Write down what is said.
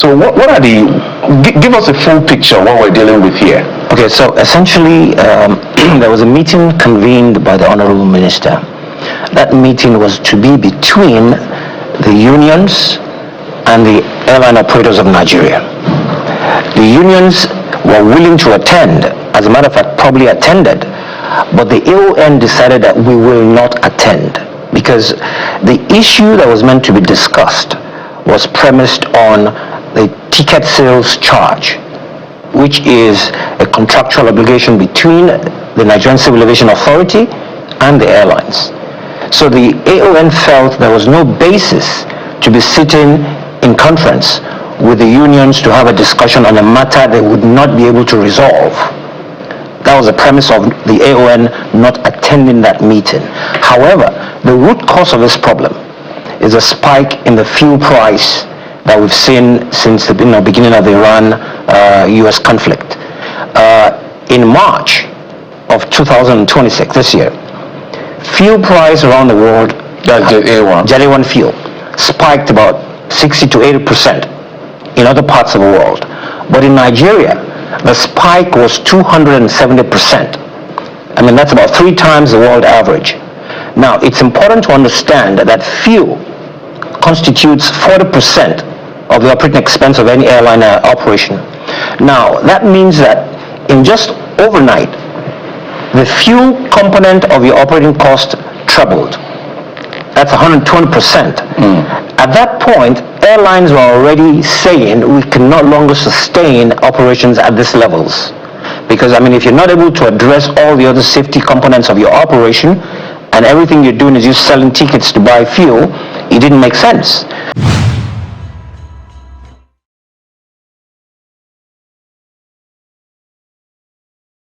So what are the, give us a full picture of what we're dealing with here. Okay, so essentially there was a meeting convened by the Honorable Minister. That meeting was to be between the unions and the airline operators of Nigeria. The unions were willing to attend, as a matter of fact probably attended, but the AON decided that we will not attend because the issue that was meant to be discussed was premised on the ticket sales charge, which is a contractual obligation between the Nigerian Civil Aviation Authority and the airlines. So the AON felt there was no basis to be sitting in conference with the unions to have a discussion on a matter they would not be able to resolve. That was the premise of the AON not attending that meeting. However, the root cause of this problem is a spike in the fuel price that we've seen since the beginning of the Iran-US conflict. In March of 2026, this year, fuel price around the world, Jet A1 fuel, spiked about 60 to 80% in other parts of the world. But in Nigeria, the spike was 270%. I mean, that's about 3 times the world average. Now, it's important to understand that fuel constitutes 40% of the operating expense of any airline operation. Now, that means that in just overnight, the fuel component of your operating cost trebled. That's 120%. At that point, airlines were already saying we can no longer sustain operations at these levels. Because, I mean, if you're not able to address all the other safety components of your operation, and everything you're doing is just selling tickets to buy fuel, it didn't make sense.